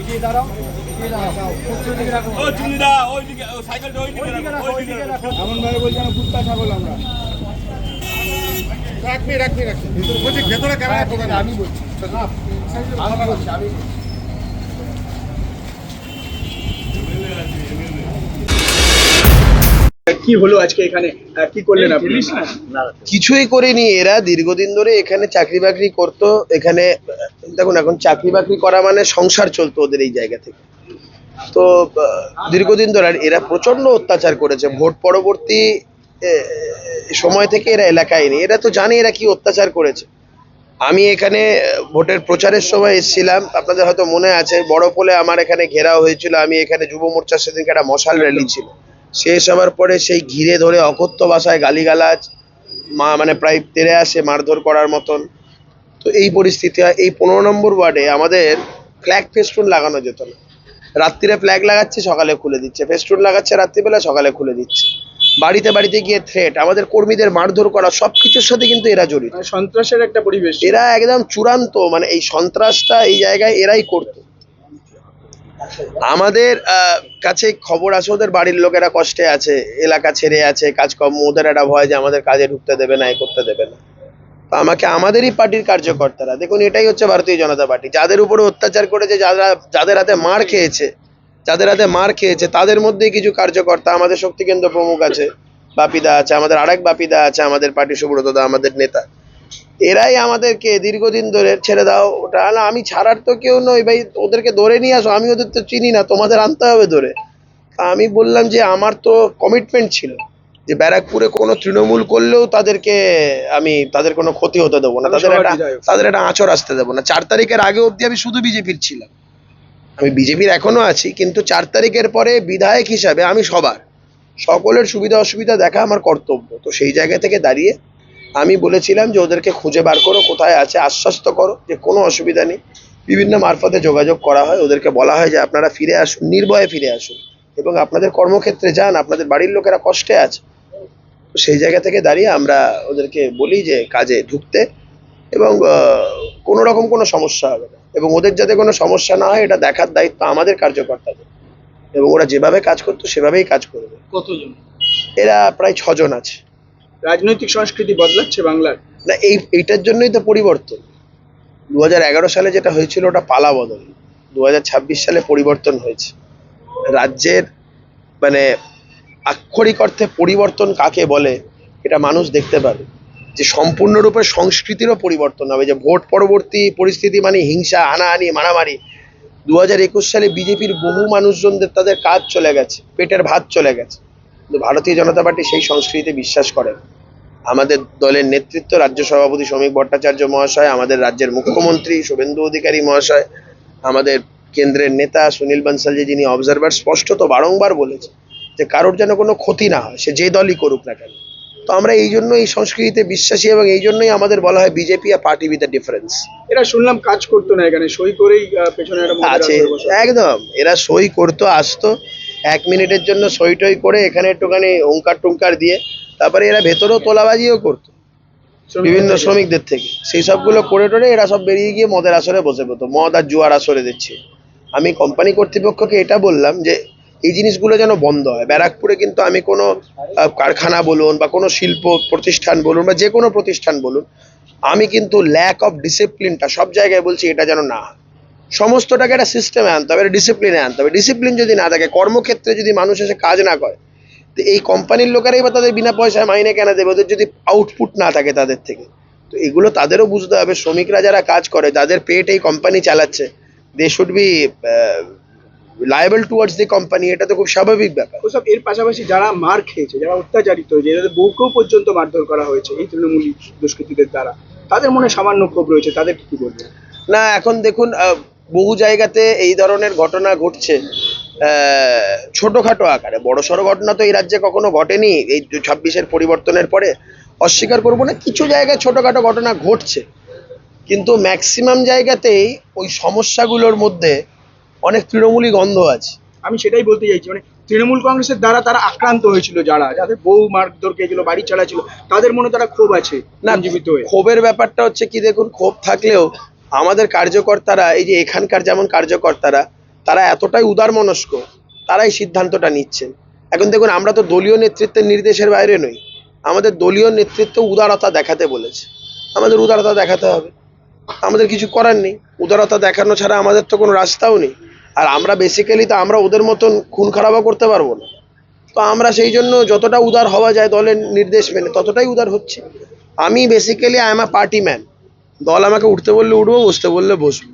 এগিয়ে দাঁড়াও, এগিয়ে দাঁড়াও। ওইদিকে রাখো। ও চুনিদা ওইদিকে, ও সাইকেলটা ওইদিকে রাখো, ওইদিকে রাখো। এমন ভাবে বলছি যেন কুত্তা ছাগল আমরা। ভেতরে ক্যামেরা ঢোকা না। আমি বলছি আমি কি হলো আজকে এখানে, কি করলেন আপনি? কিছুই করিনি। এরা দীর্ঘদিন ধরে এখানে চাকরি বাকরি করতো। এখানে দেখুন, এখন চাকরি বাকরি করা মানে সংসার চলতো ওদের এই জায়গা থেকে। তো দীর্ঘদিন ধরে আর এরা প্রচন্ড অত্যাচার করেছে। ভোট পরবর্তী সময় থেকে এরা এলাকায় নেই। এরা তো জানে এরা কি অত্যাচার করেছে। আমি এখানে ভোটের প্রচারের সময় এসেছিলাম, আপনাদের হয়তো মনে আছে, বড় পোলে আমার এখানে ঘেরাও হয়েছিল। আমি এখানে যুব মোর্চার সেদিনকে একটা মশাল র্যালি ছিল, শেষ হওয়ার পরে সেই ঘিরে ধরে অকথ্য ভাষায় গালিগালাজ, মানে প্রায় তেড়ে আসে মারধর করার মতন। তো এই পরিস্থিতি হয়। এই 15 নম্বর ওয়ার্ডে আমাদের ফ্ল্যাগ ফেস্টুন লাগানো যেত না। রাত্রিরে ফ্ল্যাগ লাগাচ্ছে, সকালে খুলে দিচ্ছে, ফেস্টুন লাগাচ্ছে রাত্রিবেলা, সকালে খুলে দিচ্ছে। বাড়িতে বাড়িতে গিয়ে থ্রেট, আমাদের কর্মীদের মারধর করা, সবকিছুর সাথে কিন্তু এরা জড়িত। সন্ত্রাসের একটা পরিবেশ। এরা একদম চূড়ান্ত, মানে এই সন্ত্রাসটা এই জায়গায় এরাই করতো। আমাদের কাছে খবর আছে ওদের বাড়ির লোকেরা কষ্টে আছে, এলাকা ছেড়ে আছে, কাজকর্ম, ওদের একটা ভয় যে আমাদের কাজে ঢুকতে দেবে না, এ করতে দেবে না। তো আমাকে আমাদেরই পার্টির কার্যকর্তারা, দেখুন এটাই হচ্ছে ভারতীয় জনতা পার্টি, যাদের উপরে অত্যাচার করেছে, যাদের হাতে মার খেয়েছে, তাদের মধ্যেই কিছু কার্যকর্তা, আমাদের শক্তিকেন্দ্র প্রমুখ আছে, বাপিদা আছে, আমাদের আরেক বাপিদা আছে, আমাদের পার্টি সুব্রতদা, আমাদের নেতা, এরাই আমাদেরকে দীর্ঘদিন ধরে ছেড়ে দাও ওটা না, আমি ছাড়ার তো কেউ নই ভাই, ওদেরকে ধরে নিয়ে আসো, আমি ওদের তো চিনি না, তোমাদের আনতে হবে ধরে। আমি বললাম যে আমার তো কমিটমেন্ট ছিল যে ব্যারাকপুরে কোনো তৃণমূল করলেও তাদের কোনো ক্ষতি হতে দেবো না, তাদের একটা আঁচড় আসতে দেবো না। 4 তারিখের আগে অবধি আমি শুধু বিজেপির ছিলাম, আমি বিজেপির এখনো আছি, কিন্তু 4 তারিখের পরে বিধায়ক হিসাবে আমি সকলের সুবিধা অসুবিধা দেখা আমার কর্তব্য। তো সেই জায়গা থেকে দাঁড়িয়ে আমি বলেছিলাম যে ওদেরকে খুঁজে বার করো, কোথায় আছে, আশ্বস্ত করো যে কোনো অসুবিধা নেই। বিভিন্ন মারফতে যোগাযোগ করা হয়, ওদেরকে বলা হয় যে আপনারা ফিরে আসুন, নির্ভয়ে ফিরে আসুন এবং আপনাদের কর্মক্ষেত্রে যান, আপনাদের বাড়ির লোকেরা কষ্টে আছে। তো সেই জায়গা থেকে দাঁড়িয়ে আমরা ওদেরকে বলি যে কাজে ঢুকতে, এবং কোনো রকম কোনো সমস্যা হবে না, এবং ওদের যাতে কোনো সমস্যা না হয় এটা দেখার দায়িত্ব আমাদের কার্যকর্তাদের, এবং ওরা যেভাবে কাজ করতো সেভাবেই কাজ করবে। কতজন? এরা প্রায় 6 জন আছে। রাজনৈতিক সংস্কৃতি বদলাচ্ছে বাংলার না, এইটার জন্যই তো পরিবর্তন। 2011 সালে যেটা হয়েছিল ওটা পালা বদল, 2026 সালে পরিবর্তন হয়েছে। রাজ্যের মানে আক্ষরিক অর্থে পরিবর্তন কাকে বলে এটা মানুষ দেখতে পাবে, যে সম্পূর্ণরূপে সংস্কৃতিরও পরিবর্তন হবে, যে ভোট পরবর্তী পরিস্থিতি মানে হিংসা, হানাহানি, মারামারি। 2021 সালে বিজেপির বহু মানুষজনদের তাদের কাজ চলে গেছে, পেটের ভাত চলে গেছে, কিন্তু ভারতীয় জনতা পার্টি সেই সংস্কৃতিতে বিশ্বাস করে না। আমাদের দলের নেতৃত্ব, রাজ্য সভাপতি শ্রমিক ভট্টাচার্য মহাশয়, আমাদের রাজ্যের মুখ্যমন্ত্রী শুভেন্দু অধিকারী মহাশয়, আমাদের কেন্দ্রের নেতা সুনীল বানসালজি, যিনি অবজারভার, স্পষ্টত বারংবার বলেছে যে কারোর যেন কোনো ক্ষতি না হয়, সে যে দলই করুক না কেন। তো আমরা এই জন্য এই সংস্কৃতিতে বিশ্বাসী, এবং এই জন্যই আমাদের বলা হয় BJP a party with a difference. এরা শুনলাম কাজ করতো না, এখানে সই করেই পেছনে আছে একদম, এরা সই করতো, আসতো 1 মিনিটের জন্য সই টই করে এখানে একটুখানি ওঙ্কার টুঙ্কার দিয়ে, তারপরে এরা ভেতরেও তোলাবাজিও করতো বিভিন্ন শ্রমিকদের থেকে, সেই সবগুলো করে টোরে এরা সব বেরিয়ে গিয়ে মদের আসরে বসে পেতো, মদ আর জুয়ার আসরে দিচ্ছে। আমি কোম্পানি কর্তৃপক্ষকে এটা বললাম যে এই জিনিসগুলো যেন বন্ধ হয়। ব্যারাকপুরে কিন্তু আমি কোনো কারখানা বলুন বা কোনো শিল্প প্রতিষ্ঠান বলুন বা যে কোনো প্রতিষ্ঠান বলুন, আমি কিন্তু ল্যাক অফ ডিসিপ্লিনটা সব জায়গায় বলছি এটা যেন না হয়। সমস্তটাকে একটা সিস্টেমে আনতে হবে, ডিসিপ্লিনে আনতে হবে। ডিসিপ্লিন যদি না থাকে, কর্মক্ষেত্রে যদি মানুষ এসে কাজ না করে, তো এই কোম্পানির লোকেরাই বা তাদের বিনা পয়সায় মাইনে কেন দেবে, ওদের যদি আউটপুট না থাকে তাদের থেকে। তো এগুলো তাদেরও বুঝতে হবে, শ্রমিকরা যারা কাজ করে, যাদের পেট এই কোম্পানি চালাচ্ছে, they should be liable towards the company, এটা তো খুব স্বাভাবিক ব্যাপার। ওসব এর পাশাপাশি যারা মার খেয়েছে, যারা অত্যাচারিত হয়েছে, যাদের বউকেও পর্যন্ত মারধর করা হয়েছে এই তৃণমূলী দুষ্কৃতীদের দ্বারা, তাদের মনে সামান্য ক্ষোভ রয়েছে, তাদের কি বলবেন? না, এখন দেখুন বহু জায়গাতে এই ধরনের ঘটনা ঘটছে ছোটখাটো আকারে, বড়সড় ঘটনা তো এই রাজ্যে কখনো ঘটেনি। এই 26-এর পরিবর্তনের পরে অস্বীকার করবো না, কিছু জায়গায় ছোটখাটো ঘটনা ঘটছে, কিন্তু ম্যাক্সিমাম জায়গাতেই ওই সমস্যাগুলোর মধ্যে অনেক তৃণমূলী গন্ধ আছে। আমি সেটাই বলতে চাইছি, মানে তৃণমূল কংগ্রেসের দ্বারা তারা আক্রান্ত হয়েছিল, যাদের বউ মারধর খেয়েছিল, বাড়ি চালা ছিল, তাদের মনে তারা ক্ষোভ আছে না, জীবিত হয়ে। ক্ষোভের ব্যাপারটা হচ্ছে কি, দেখুন ক্ষোভ থাকলেও আমাদের কার্যকর্তারা, এই যে এখানকার যেমন কার্যকর্তারা তারা এতটাই উদার মনস্ক, তারাই সিদ্ধান্তটা নিচ্ছেন। এখন দেখুন, আমরা তো দলীয় নেতৃত্বের নির্দেশের বাইরে নই, আমাদের দলীয় নেতৃত্ব উদারতা দেখাতে বলেছে, আমাদের উদারতা দেখাতে হবে, আমাদের কিছু করার নেই। উদারতা দেখানো ছাড়া আমাদের তো কোনো রাস্তাও নেই। আর আমরা বেসিক্যালি তো আমরা ওদের মতন খুন খারাপও করতে পারবো না। তো আমরা সেই জন্য যতটা উদার হওয়া যায় দলের নির্দেশ মেনে ততটাই উদার হচ্ছে। আমি basically I am a party man. দল আমাকে উঠতে বললে উঠবো, বসতে বললে বসবো।